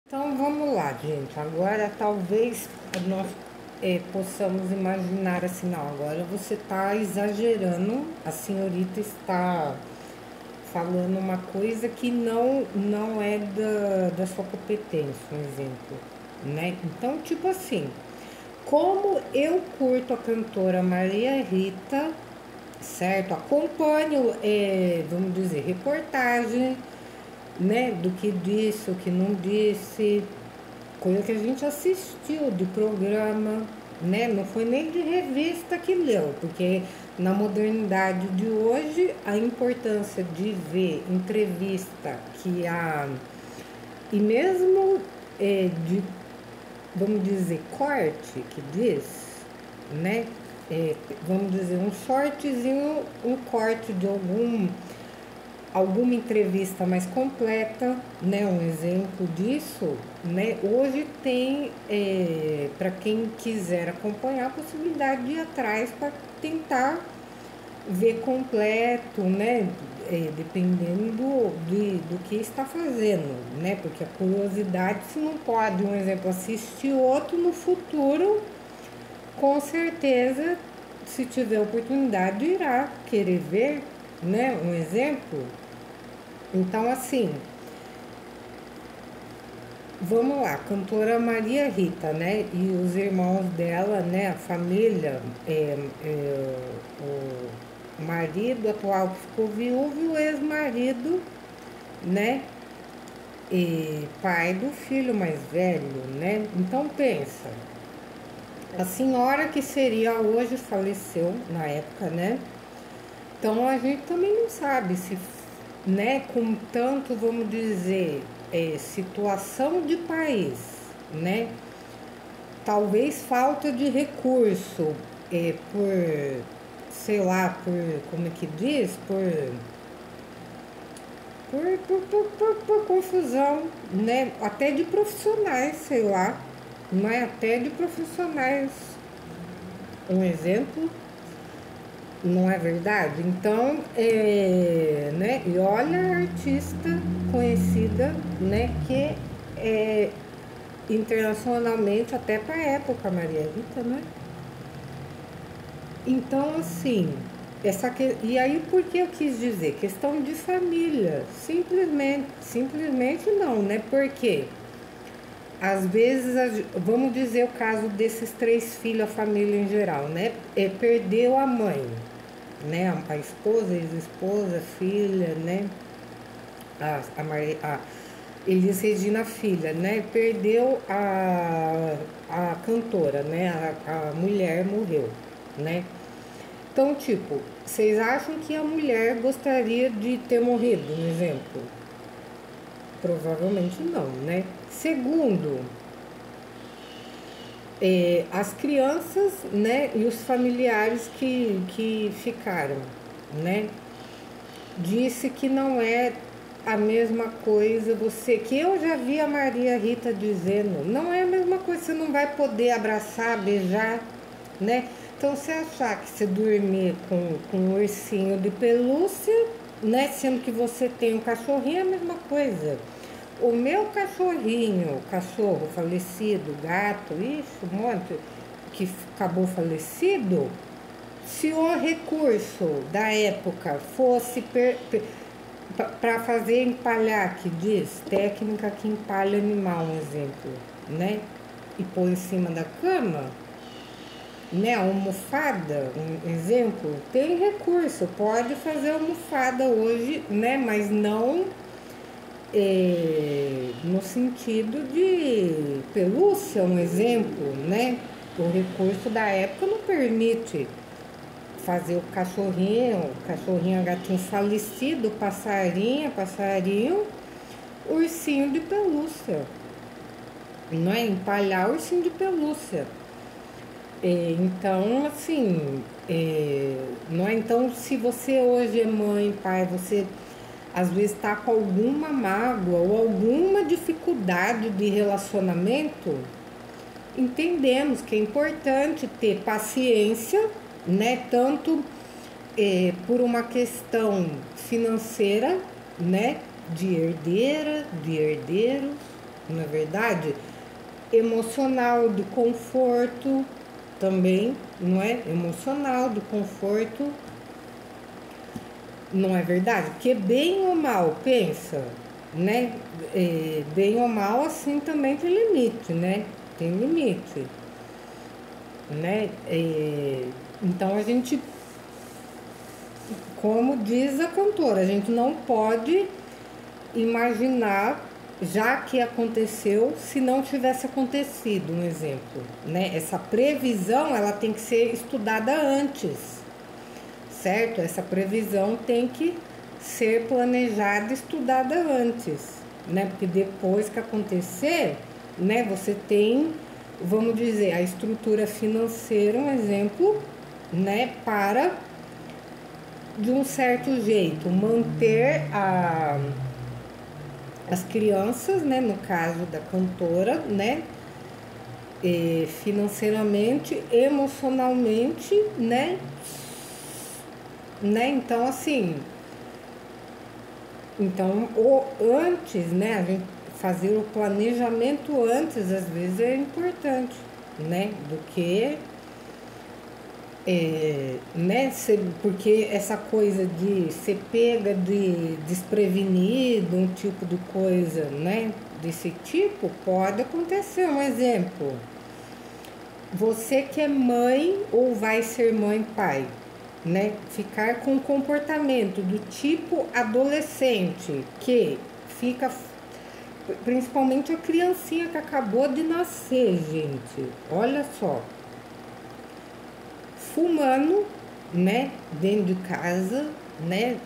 Então vamos lá, gente. Agora talvez nós possamos imaginar assim, não, agora você está exagerando, a senhorita está falando uma coisa que não é da sua competência, um exemplo, né? Então, tipo assim, como eu curto a cantora Maria Rita, certo? Acompanho, vamos dizer, reportagem, né? Do que disse, o que não disse, coisa que a gente assistiu de programa, né? Não foi nem de revista que leu, porque na modernidade de hoje a importância de ver entrevista que a e mesmo de, vamos dizer, corte que diz, né? Vamos dizer, um shortzinho, um corte de alguma entrevista mais completa, né? Um exemplo disso, né? Hoje tem, para quem quiser acompanhar, a possibilidade de ir atrás para tentar ver completo, né? Dependendo do que está fazendo, né? Porque a curiosidade, se não pode, um exemplo, assistir outro no futuro, com certeza, se tiver oportunidade, irá querer ver, né? Um exemplo. Então, assim, vamos lá, cantora Maria Rita, né? E os irmãos dela, né? A família, o marido atual que ficou viúvo e o ex-marido, né? E pai do filho mais velho, né? Então pensa, a senhora que seria hoje faleceu na época, né? Então a gente também não sabe se, né, com tanto, vamos dizer, situação de país, né? Talvez falta de recurso, por, sei lá, por, como é que diz? Por confusão, né? Até de profissionais, sei lá, não é? Até de profissionais. Um exemplo, não é verdade? Então, né? E olha a artista conhecida, né? Que é internacionalmente, até para a época, Maria Rita, né? Então, assim, e aí por que eu quis dizer? Questão de família. Simplesmente não, né? Porque às vezes, vamos dizer o caso desses três filhos, a família em geral, né? Perdeu a mãe, né? A esposa, a ex-esposa, a filha, né? A Elis Regina filha, né? Perdeu a cantora, né? A mulher morreu, né? Então, tipo, vocês acham que a mulher gostaria de ter morrido, um exemplo? Provavelmente não, né? Segundo, as crianças, né, e os familiares que ficaram, né? Disse que não é a mesma coisa, que eu já vi a Maria Rita dizendo, não é a mesma coisa, você não vai poder abraçar, beijar, né? Então, você achar que você dormir com um ursinho de pelúcia, né? Sendo que você tem um cachorrinho, é a mesma coisa. O meu cachorrinho, cachorro falecido, gato, isso, um monte, que acabou falecido, se o recurso da época fosse para fazer empalhar, que diz, técnica que empalha animal, um exemplo, né? E põe em cima da cama, né? A almofada, um exemplo, tem recurso, pode fazer almofada hoje, né? Mas não no sentido de pelúcia, um exemplo, né? O recurso da época não permite fazer o cachorrinho, gatinho falecido, passarinho, ursinho de pelúcia, não é? Empalhar ursinho de pelúcia. Então, assim, não é? Então, se você hoje é mãe, pai, você às vezes está com alguma mágoa ou alguma dificuldade de relacionamento, entendemos que é importante ter paciência, né? Tanto por uma questão financeira, né? De herdeira, de herdeiros, na verdade, emocional, de conforto também, não é? Emocional, de conforto, não é verdade? Porque bem ou mal, pensa, né? Bem ou mal, assim também tem limite, né? Tem limite, né? Então a gente, como diz a cantora, a gente não pode imaginar já que aconteceu se não tivesse acontecido, um exemplo, né? Essa previsão, ela tem que ser estudada antes, certo? Essa previsão tem que ser planejada, estudada antes, né? Porque depois que acontecer, né, você tem, vamos dizer, a estrutura financeira, um exemplo, né, para de um certo jeito manter as crianças, né, no caso da cantora, né, financeiramente, emocionalmente, né, então assim, então antes, né, a gente fazer o planejamento antes, às vezes é importante, né, do que né, porque essa coisa de ser pega de desprevenido, um tipo de coisa, né, desse tipo, pode acontecer. Um exemplo, você que é mãe ou vai ser mãe, pai, né, ficar com um comportamento do tipo adolescente, que fica, principalmente a criancinha que acabou de nascer, gente, olha só, fumando, né, dentro de casa, né,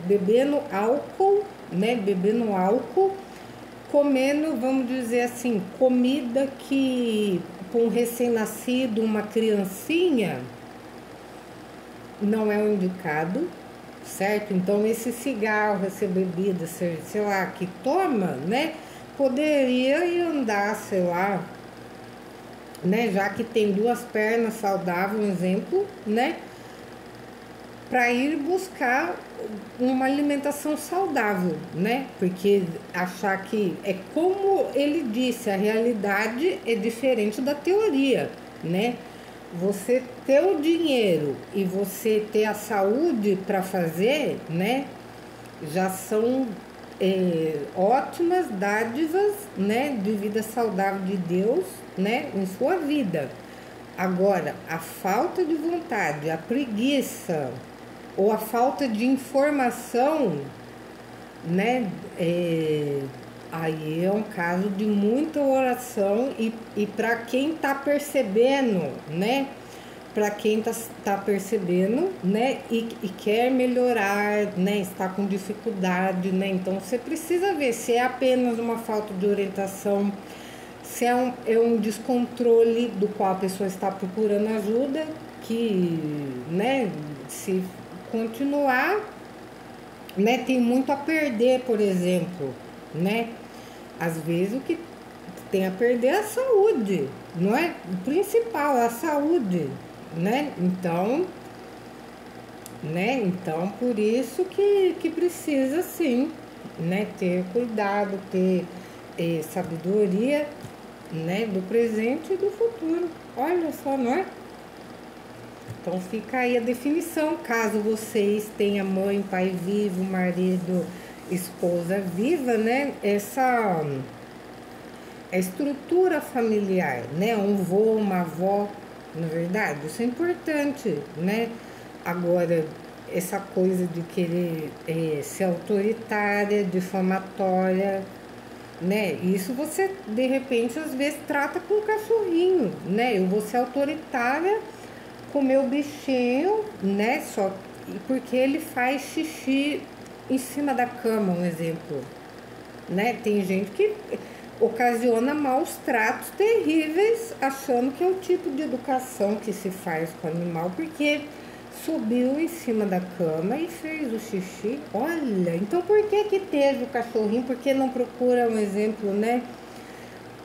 bebendo álcool, né, bebendo álcool, comendo, vamos dizer assim, comida que para um recém-nascido, uma criancinha, não é o indicado, certo? Então esse cigarro, essa bebida, sei lá, que toma, né, poderia ir andar, sei lá, né, já que tem duas pernas saudáveis, um exemplo, né, para ir buscar uma alimentação saudável, né, porque achar que é como ele disse, a realidade é diferente da teoria, né, você ter o dinheiro e você ter a saúde para fazer, né, já são ótimas dádivas, né, de vida saudável de Deus, né, em sua vida. Agora, a falta de vontade, a preguiça ou a falta de informação, né, aí é um caso de muita oração e para quem está percebendo, né, para quem tá percebendo, né, e quer melhorar, né, está com dificuldade, né, então você precisa ver se é apenas uma falta de orientação, se é um descontrole do qual a pessoa está procurando ajuda, que, né, se continuar, né, tem muito a perder, por exemplo, né, às vezes o que tem a perder é a saúde, não é? O principal é a saúde, né? Então por isso que precisa sim, né? Ter cuidado, ter sabedoria, né? Do presente e do futuro. Olha só, não é? Então fica aí a definição, caso vocês tenham mãe, pai vivo, marido, esposa viva, né? Essa a estrutura familiar, né? Um vô, uma avó, na verdade, isso é importante, né? Agora, essa coisa de querer ser autoritária, difamatória, né? Isso você, de repente, às vezes trata com um cachorrinho, né? Eu vou ser autoritária com o meu bichinho, né? Só porque ele faz xixi em cima da cama, um exemplo, né? Tem gente que ocasiona maus tratos terríveis, achando que é o tipo de educação que se faz com o animal, porque subiu em cima da cama e fez o xixi. Olha, então por que teve o cachorrinho? Por que não procura um exemplo, né?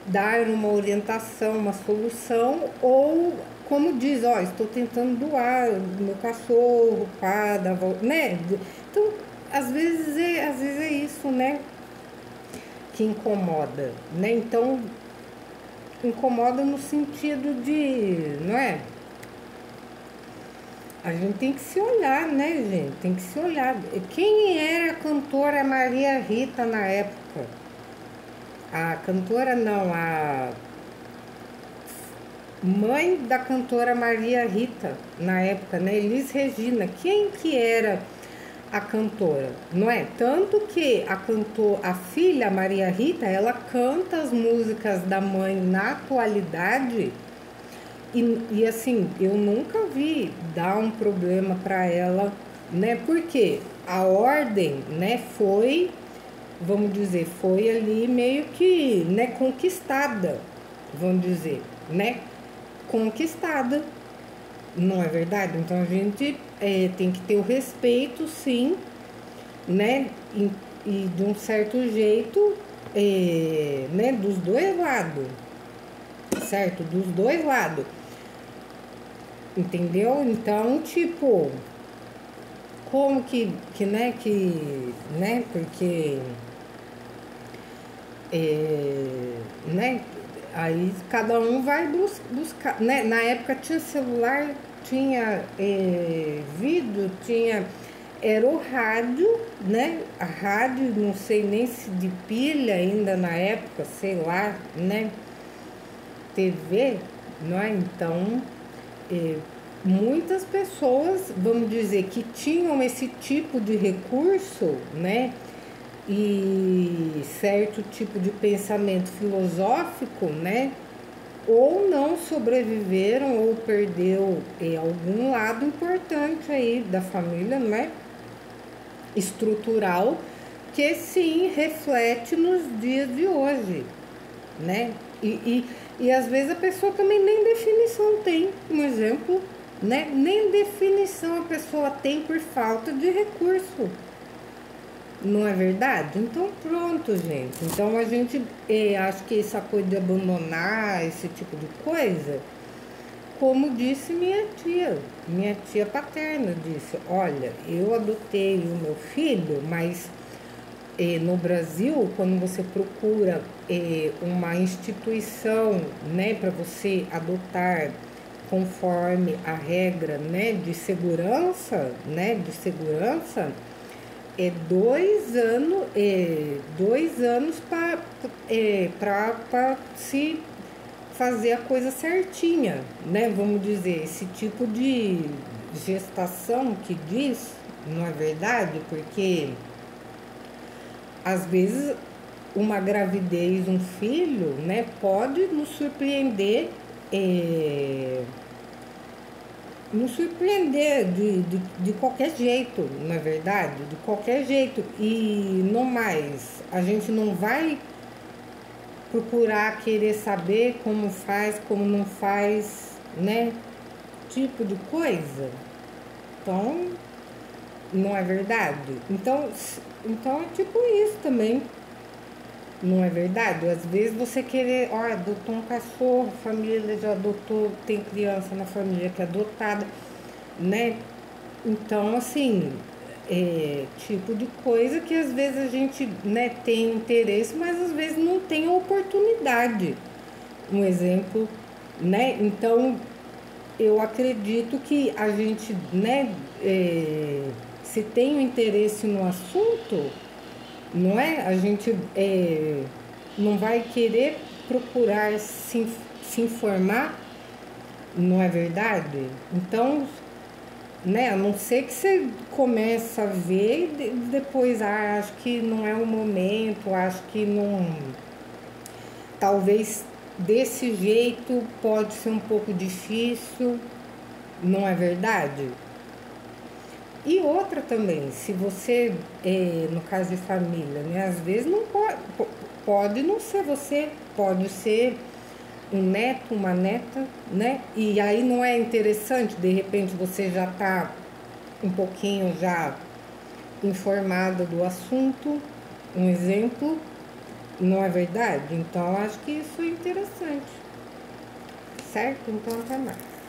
Dar uma orientação, uma solução, ou como diz, ó, estou tentando doar meu cachorro né? Então, às vezes é isso, né? que incomoda, né? Então, incomoda no sentido de, não é? A gente tem que se olhar, né, gente? Tem que se olhar. Quem era a cantora Maria Rita na época? A cantora não, a mãe da cantora Maria Rita na época, né? Elis Regina. Quem que era a cantora? Não é? Tanto que a filha Maria Rita, ela canta as músicas da mãe na atualidade. E assim, eu nunca vi dar um problema para ela, né? Porque a ordem, né, foi, vamos dizer, foi ali meio que, né, conquistada, vamos dizer, né? Conquistada, não é verdade? Então a gente tem que ter o respeito, sim, né? E de um certo jeito, né, dos dois lados, certo? Dos dois lados. Entendeu? Então, tipo, como né, porque, né, aí cada um vai buscar, né, na época tinha celular, tinha vídeo, era o rádio, né, a rádio, não sei nem se de pilha ainda na época, sei lá, né, TV, não é? Então, muitas pessoas, vamos dizer, que tinham esse tipo de recurso, né? E certo tipo de pensamento filosófico, né? Ou não sobreviveram ou perdeu algum lado importante aí da família, né? Estrutural, que sim reflete nos dias de hoje, né? E às vezes a pessoa também nem definição tem, um exemplo, né? Nem definição a pessoa tem por falta de recurso. Não é verdade? Então pronto, gente. Então a gente acho que essa coisa de abandonar esse tipo de coisa, como disse minha tia paterna disse, olha, eu adotei o meu filho, mas no Brasil, quando você procura uma instituição, né, para você adotar conforme a regra, né, de segurança, é 2 anos para se fazer a coisa certinha, né? Vamos dizer, esse tipo de gestação que diz, não é verdade? Porque às vezes uma gravidez, um filho, né, pode nos surpreender de qualquer jeito, na verdade, de qualquer jeito. E no mais, a gente não vai procurar querer saber como faz, como não faz, né? Tipo de coisa. Então, não é verdade? Então é tipo isso também. Não é verdade? Às vezes você querer, ó, adotou um cachorro, a família já adotou, tem criança na família que é adotada, né? Então, assim, tipo de coisa que às vezes a gente, né, tem interesse, mas às vezes não tem oportunidade. Um exemplo, né? Então, eu acredito que a gente, né, se tem um interesse no assunto, não é? A gente não vai querer procurar se informar, não é verdade? Então, né, a não ser que você comece a ver e depois, acho que não é o momento, acho que não. Talvez desse jeito pode ser um pouco difícil, não é verdade? E outra também, se você, no caso de família, né, às vezes não pode não ser você, pode ser um neto, uma neta, né? E aí não é interessante, de repente você já está um pouquinho já informada do assunto, um exemplo, não é verdade? Então acho que isso é interessante, certo? Então até mais.